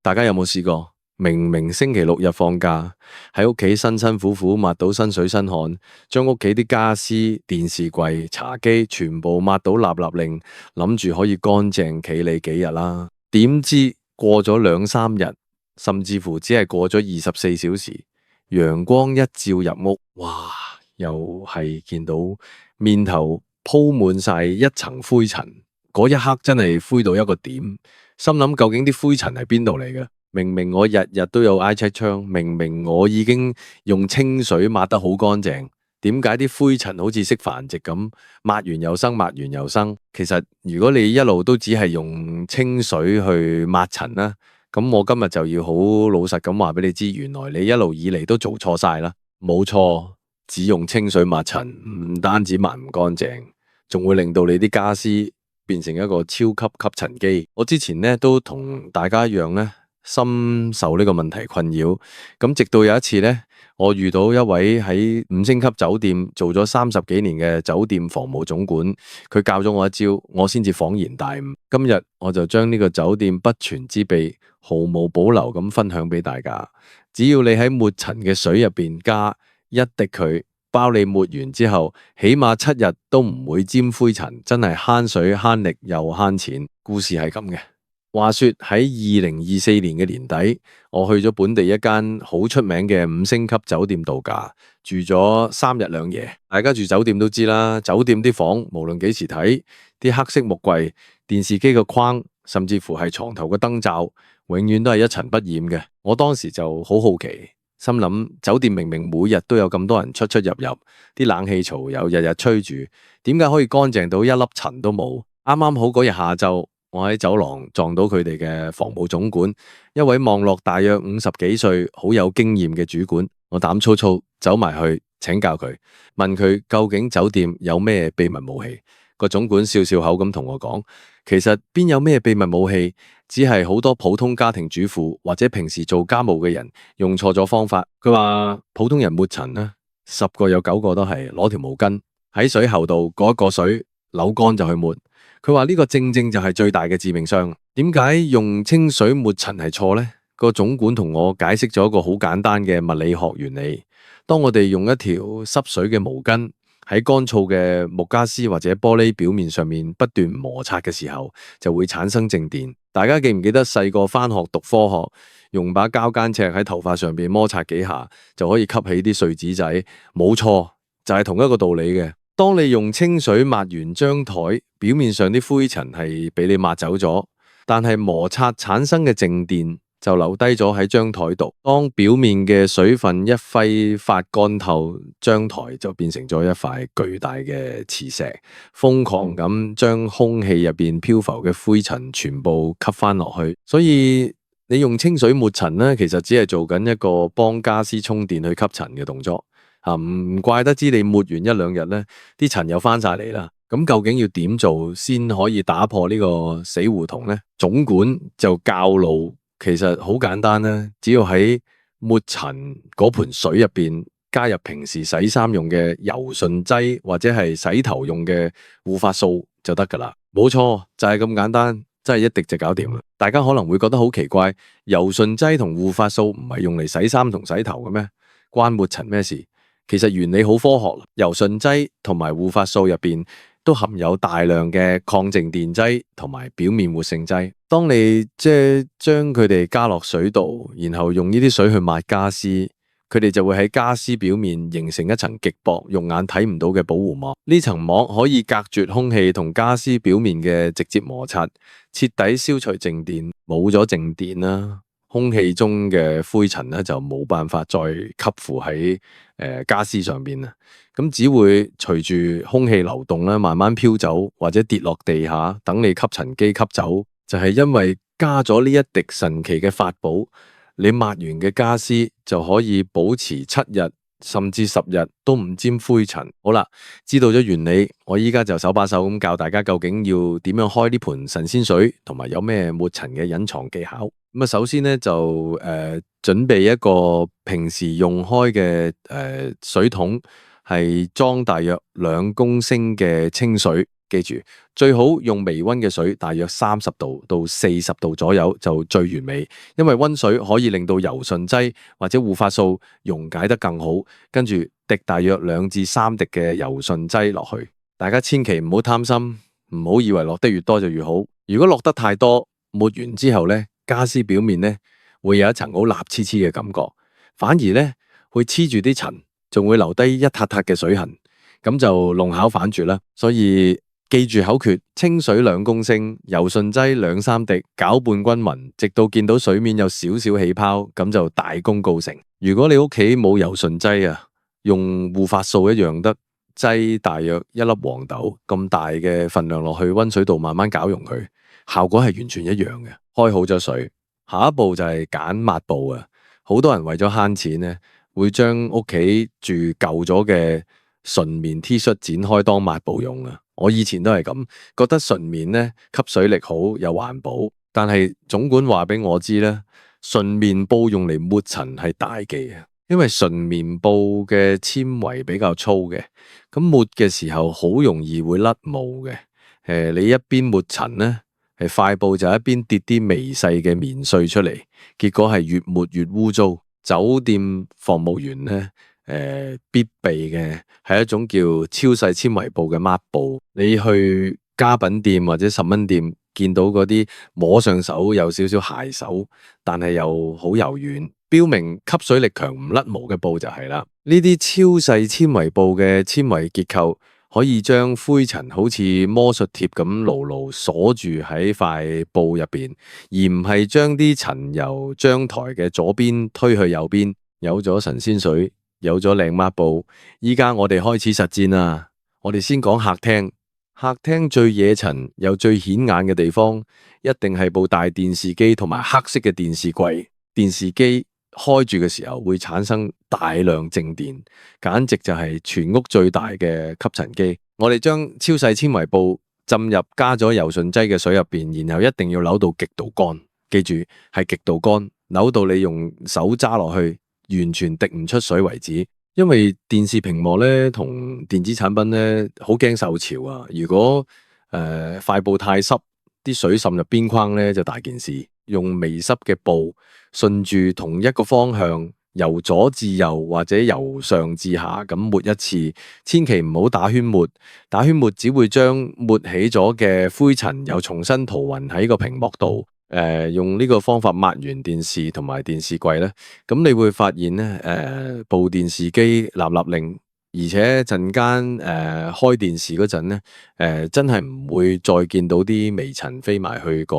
大家有冇試過？明明星期六日放假，喺屋企辛辛苦苦抹到身水身汗，將屋企啲家私、電視櫃、茶几全部抹到立立令，諗住可以乾淨企理幾日啦。點知過咗兩三日，甚至乎只係過咗24小時，陽光一照入屋，哇！又係見到面頭鋪滿晒一層灰塵，嗰一刻真係灰到一個點，心諗究竟啲灰塵係邊度嚟嘅？明明我日日都有挨漆窗，明明我已經用清水抹得好乾淨，點解啲灰塵好似識繁殖咁，抹完又生，抹完又生？其實如果你一路都只係用清水去抹塵啦，咁我今日就要好老實咁話俾你知，原來你一路以嚟都做錯晒啦。冇錯，只用清水抹塵，唔單止抹唔乾淨，仲會令到你啲家私變成一個超級吸塵機。我之前呢都同大家一樣呢，深受呢個問題困擾，咁直到有一次呢，我遇到一位喺5星級酒店做咗30幾年嘅酒店房務總管，佢教咗我一招，我先至恍然大悟。今日我就將呢個酒店不傳之秘毫無保留咁分享俾大家。只要你喺抹塵嘅水入邊加一滴佢，包你抹完之後起碼7日都唔會沾灰塵，真係慳水慳力又慳錢。故事係咁嘅。話說喺2024年嘅年底，我去咗本地一間好出名嘅5星級酒店度假，住咗3日2夜。大家住酒店都知啦，酒店啲房無論幾時睇，啲黑色木櫃、電視機個框，甚至乎係床頭個燈罩，永遠都係一塵不染嘅。我當時就好好奇，心諗酒店明明每日都有咁多人出出入入，啲冷氣槽又日日吹住，點解可以乾淨到一粒塵都冇？啱啱好嗰日下晝，我喺走廊撞到佢哋嘅房務總管，一位望落大約50幾歲、好有經驗嘅主管。我膽粗粗走埋去請教佢，問佢究竟酒店有咩秘密武器。個總管笑笑口咁同我講，其實邊有咩秘密武器，只係好多普通家庭主婦或者平時做家務嘅人用錯咗方法。佢話普通人抹塵呢，10個有9個都係攞條毛巾喺水喉度過一過水，扭乾就去抹。佢話呢個正正就係最大嘅致命傷。點解用清水抹塵係錯呢？個總管同我解釋咗一個好簡單嘅物理學原理。當我哋用一條濕水嘅毛巾喺乾燥嘅木家私或者玻璃表面上面不斷摩擦嘅時候，就會產生靜電。大家記唔記得細個返學讀科學，用把膠間尺喺頭髮上邊摩擦幾下，就可以吸起啲碎紙仔？冇錯，就係同一個道理嘅。當你用清水抹完張台，表面上啲灰塵係俾你抹走咗，但係摩擦產生嘅靜電就留低咗喺張台度。當表面嘅水分一揮發乾透，張台就變成咗一塊巨大嘅磁石，瘋狂咁將空氣入邊漂浮嘅灰塵全部吸翻落去。所以你用清水抹塵呢，其實只係做緊一個幫家私充電去吸塵嘅動作。唔怪得知你抹完1、2日呢，啲塵又翻晒嚟啦。咁究竟要點做先可以打破呢個死胡同呢？總管就教路，其實好簡單啦，只要喺抹塵嗰盆水入邊加入平時洗衫用嘅柔順劑或者係洗頭用嘅護髮素就得噶啦。冇錯，就係咁簡單，真係一滴就搞掂啦。大家可能會覺得好奇怪，柔順劑同護髮素唔係用嚟洗衫同洗頭嘅咩？關抹塵咩事？其實原理好科學，柔順劑同埋護髮素入邊都含有大量嘅抗靜電劑同埋表面活性劑。當你將佢哋加落水度，然後用呢啲水去抹家私，佢哋就會喺家私表面形成一層極薄、肉眼睇唔到嘅保護膜。呢層膜可以隔絕空氣同家私表面嘅直接摩擦，徹底消除靜電。冇咗靜電啦，空氣中嘅灰塵咧就冇辦法再吸附喺家私上邊啦，咁只會隨住空氣流動咧慢慢飄走或者跌落地下，等你吸塵機吸走。就係因為加咗呢一滴神奇嘅法寶，你抹完嘅家私就可以保持7日甚至10日都唔沾灰塵。好啦，知道咗原理，我依家就手把手咁教大家究竟要點樣開呢盆神仙水，同埋有咩抹塵嘅隱藏技巧。咁啊，首先咧就準備一個平時用開嘅水桶，係裝大約2公升嘅清水。記住，最好用微溫嘅水，大約30度到40度左右就最完美，因為溫水可以令到柔順劑或者護髮素溶解得更好。跟住滴大約2至3滴嘅柔順劑落去，大家千祈唔好貪心，唔好以為落得越多就越好。如果落得太多，抹完之後咧，家私表面咧會有一層好蠟黐黐嘅感覺，反而咧會黐住啲塵，仲會留低一塌塌嘅水痕，咁就弄巧反拙啦。所以記住口訣：清水2公升，柔順劑2、3滴，攪拌均勻，直到見到水面有少少起泡，咁就大功告成。如果你屋企冇柔順劑啊，用護髮素一樣得，擠大約1粒黃豆咁大嘅份量落去溫水度慢慢攪溶佢，效果係完全一樣嘅。開好咗水，下一步就係揀抹布啊！好多人為咗慳錢咧，會將屋企住舊咗嘅純棉 T 恤剪開當抹布用啊！我以前都係咁，覺得純棉咧吸水力好又環保，但係總管話俾我知咧，純棉布用嚟抹塵係大忌啊！因為純棉布嘅纖維比較粗嘅，咁抹嘅時候好容易會甩毛嘅。你一邊抹塵咧，塊布就一邊跌啲微細嘅棉碎出嚟，結果係越抹越污糟。酒店服務員咧，必備嘅係一種叫超細纖維布嘅抹布。你去家品店或者10蚊店見到嗰啲摸上手有少少鞋手，但係又好柔軟，標明吸水力強唔甩毛嘅布就係啦。呢啲超細纖維布嘅纖維結構可以將灰塵好似魔術貼咁牢牢鎖住喺塊布入邊，而唔係將啲塵由張台嘅左邊推去右邊。有咗神仙水，有咗靚抹布，依家我哋開始實戰啦。我哋先講客廳，客廳最惹塵又最顯眼嘅地方，一定係部大電視機同埋黑色嘅電視櫃。電視機開住嘅時候會產生大量靜電，簡直就係全屋最大嘅吸塵機。我哋將超細纖維布浸入加咗柔順劑嘅水入邊，然後一定要扭到極度乾。記住係極度乾，扭到你用手揸落去完全滴唔出水為止。因為電視屏幕咧同電子產品咧好驚受潮啊！如果塊布太濕，啲水滲入邊框咧就大件事。用微濕嘅布順住同一個方向由左至右或者由上至下咁抹一次，千祈唔好打圈抹，打圈抹只會將抹起咗嘅灰塵又重新塗勻喺個屏幕度。用呢個方法抹完電視同埋電視櫃咧，咁你會發現咧，部電視機立立令，而且陣間開電視嗰陣咧，真係唔會再見到啲微塵飛埋去個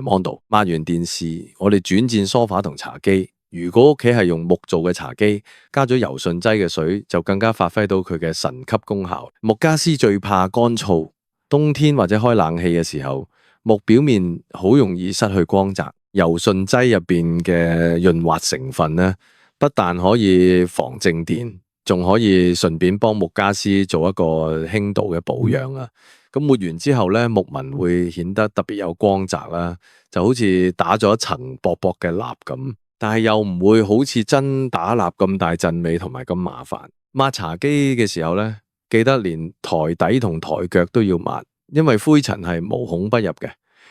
芒度。抹完電視，我哋轉戰梳化同茶几。如果屋企係用木做嘅茶几，加咗柔順劑嘅水，就更加發揮到佢嘅神級功效。木家私最怕乾燥，冬天或者開冷氣嘅時候，木表面好容易失去光澤。柔順劑入邊嘅潤滑成分咧，不但可以防靜電，仲可以順便幫木家私做一個輕度嘅保養啊！咁抹完之後咧，木紋會顯得特別有光澤啦，就好似打咗一層薄薄嘅蠟咁，但係又唔會好似真打蠟咁大陣味同埋咁麻煩。抹茶几嘅時候咧，記得連台底同台腳都要抹，因為灰塵係無孔不入嘅。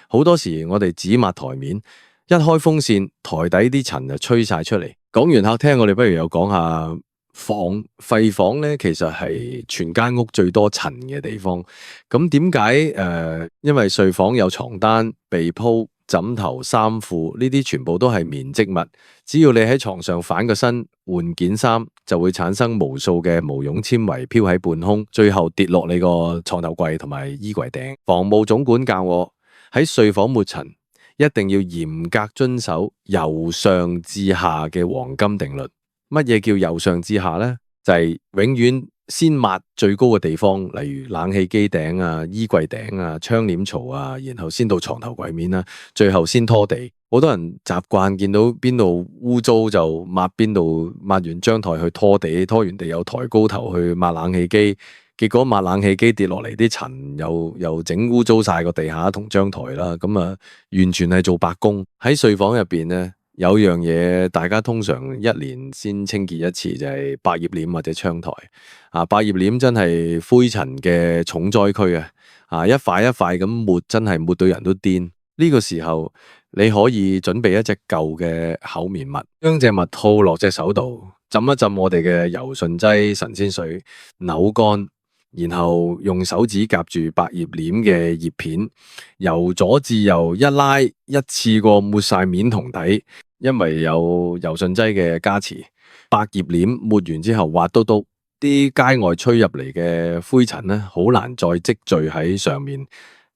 好多時我哋只抹台面，一開風扇，台底啲塵就吹晒出嚟。講完客廳，我哋不如又講下房。廢房咧，其實係全間屋最多塵嘅地方。咁點解？因為睡房有床單、被鋪、枕頭、衫褲呢啲全部都係棉織物，只要你喺床上反個身換件衫，就會產生無數嘅毛絨纖維飄喺半空，最後跌落你個床頭櫃同埋衣櫃頂。房務總管教我喺睡房抹塵，一定要嚴格遵守由上至下嘅黃金定律。乜嘢叫由上至下呢？就係永遠先抹最高嘅地方，例如冷氣機頂啊、衣櫃頂啊、窗簾槽啊，然後先到床頭櫃面啦，最後先拖地。好多人習慣見到邊度污糟就抹邊度，抹完張台去拖地，拖完地又抬高頭去抹冷氣機，結果抹冷氣機跌落嚟啲塵又整污糟晒個地下同張台啦，咁啊完全係做白工。喺睡房入邊咧，有樣嘢大家通常一年先清潔一次，就係百葉簾或者窗台啊。百葉簾真係灰塵嘅重災區啊！一塊一塊咁抹，真係抹到人都癲。呢個時候你可以準備一隻舊嘅厚棉襪，將隻襪套落隻手度，浸一浸我哋嘅柔順劑神仙水，扭乾。然後用手指夾住百葉簾嘅葉片，由左至右一拉，一次過抹晒面同底，因為有柔順劑嘅加持，百葉簾抹完之後滑嘟嘟，啲街外吹入嚟嘅灰塵咧，好難再積聚喺上面。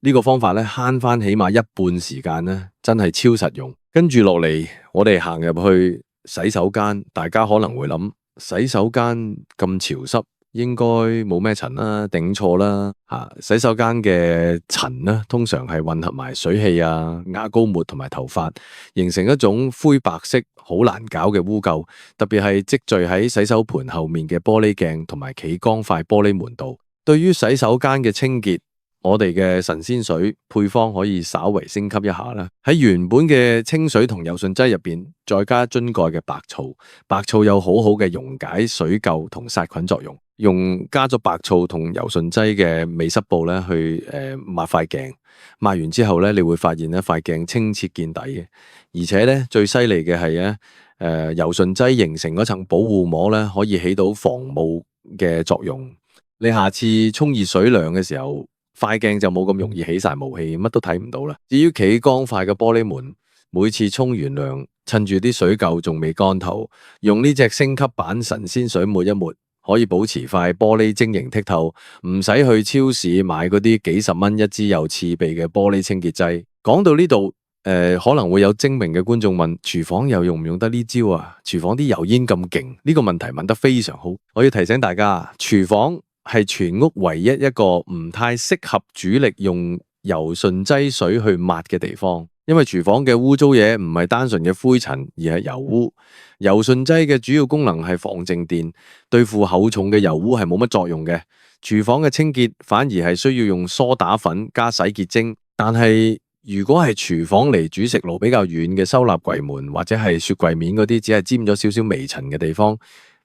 呢個方法咧，慳翻起碼一半時間咧，真係超實用。跟住落嚟，我哋行入去洗手間，大家可能會諗，洗手間咁潮濕，應該冇咩塵啦，頂錯啦吓。洗手間嘅塵咧，通常係混合埋水氣啊、牙膏沫同埋頭髮，形成一種灰白色好難搞嘅污垢，特別係積聚喺洗手盆後面嘅玻璃鏡同埋企缸塊玻璃門度。對於洗手間嘅清潔，我哋嘅神仙水配方可以稍為升級一下啦。喺原本嘅清水同柔順劑入邊，再加樽蓋嘅白醋。白醋有好好嘅溶解水垢同殺菌作用。用加咗白醋同柔順劑嘅微濕布咧去抹塊鏡，抹完之後咧，你會發現咧塊鏡清澈見底嘅。而且咧最犀利嘅係咧柔順劑形成嗰層保護膜咧，可以起到防霧嘅作用。你下次沖熱水涼嘅時候，塊鏡就冇咁容易起晒霧氣，乜都睇唔到啦。至於企缸塊嘅玻璃門，每次沖完涼，趁住啲水垢仲未乾透，用呢隻升級版神仙水抹一抹，可以保持塊玻璃晶瑩剔透，唔使去超市買嗰啲幾十蚊一支又刺鼻嘅玻璃清潔劑。講到呢度，可能會有精明嘅觀眾問：廚房又用唔用得呢招啊？廚房啲油煙咁勁，呢個問題問得非常好。我要提醒大家，廚房係全屋唯一一個唔太適合主力用柔順劑水去抹嘅地方，因為廚房嘅污糟嘢唔係單純嘅灰塵，而係油污。柔順劑嘅主要功能係防靜電，對付厚重嘅油污係冇乜作用嘅。廚房嘅清潔反而係需要用梳打粉加洗潔精。但係如果係廚房離煮食爐比較遠嘅收納櫃門或者係雪櫃面嗰啲只係沾咗少少微塵嘅地方，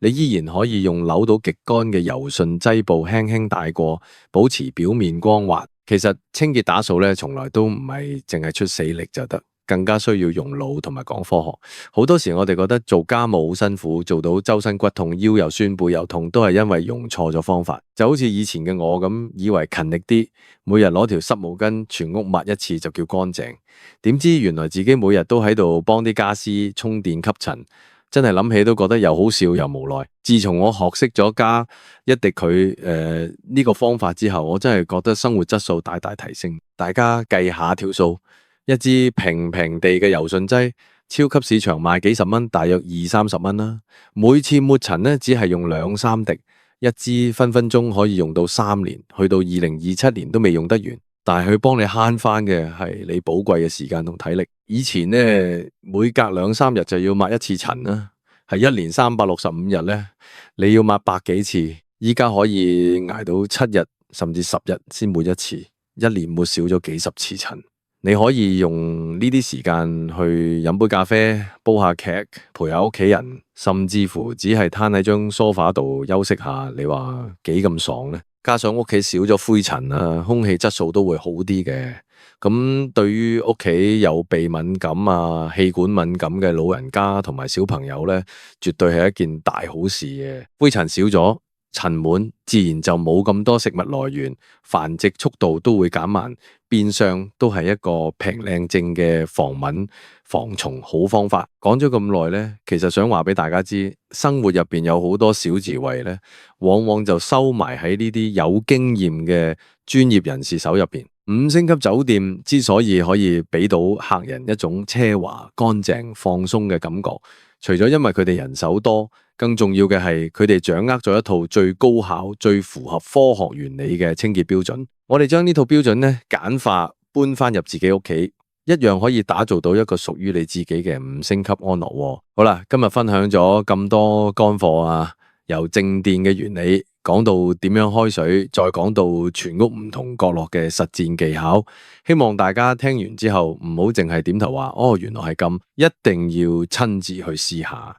你依然可以用扭到極乾嘅柔順劑布輕輕帶過，保持表面光滑。其實清潔打掃咧，從來都唔係淨係出死力就得，更加需要用腦同埋講科學。好多時我哋覺得做家務好辛苦，做到周身骨痛、腰又酸、背又痛，都係因為用錯咗方法。就好似以前嘅我咁，以為勤力啲，每日攞條濕毛巾全屋抹一次就叫乾淨，點知原來自己每日都喺度幫啲家私充電吸塵。真係諗起都覺得又好笑又無奈。自從我學識咗加一滴佢呢個方法之後，我真係覺得生活質素大大提升。大家計下條數，一支平平地嘅柔順劑，超級市場賣幾十蚊，大約20-30蚊啦。每次抹塵呢，只係用2-3滴，一支分分鐘可以用到3年，去到2027年都未用得完。但係佢幫你慳翻嘅係你寶貴嘅時間同體力。以前呢，每隔2-3日就要抹一次塵啦，係1年365日呢，你要抹百幾次。依家可以捱到7日甚至10日先抹一次，一年抹少咗幾十次塵。你可以用呢啲時間去飲杯咖啡、煲下劇、陪下屋企人，甚至乎只係攤喺張梳化度休息下。你話幾咁爽呢？加上屋企少咗灰塵啊，空氣質素都會好啲嘅。咁對於屋企有鼻敏感啊、氣管敏感嘅老人家同埋小朋友咧，絕對係一件大好事嘅。灰塵少咗，塵蟎自然就冇咁多食物來源，繁殖速度都會減慢，變相都係一個平靚正嘅防蚊防蟲好方法。講咗咁耐咧，其實想話俾大家知，生活入邊有好多小智慧咧，往往就收埋喺呢啲有經驗嘅專業人士手入邊。5星級酒店之所以可以俾到客人一種奢華、乾淨、放鬆嘅感覺，除咗因為佢哋人手多，更重要嘅係佢哋掌握咗一套最高效、最符合科學原理嘅清潔標準。我哋將呢套標準咧簡化，搬翻入自己屋企，一樣可以打造到一個屬於你自己嘅5星級安樂窩。好啦，今日分享咗咁多乾貨啊，由靜電嘅原理講到點樣開水，再講到全屋唔同角落嘅實戰技巧。希望大家聽完之後唔好淨係點頭話哦，原來係咁，一定要親自去試下。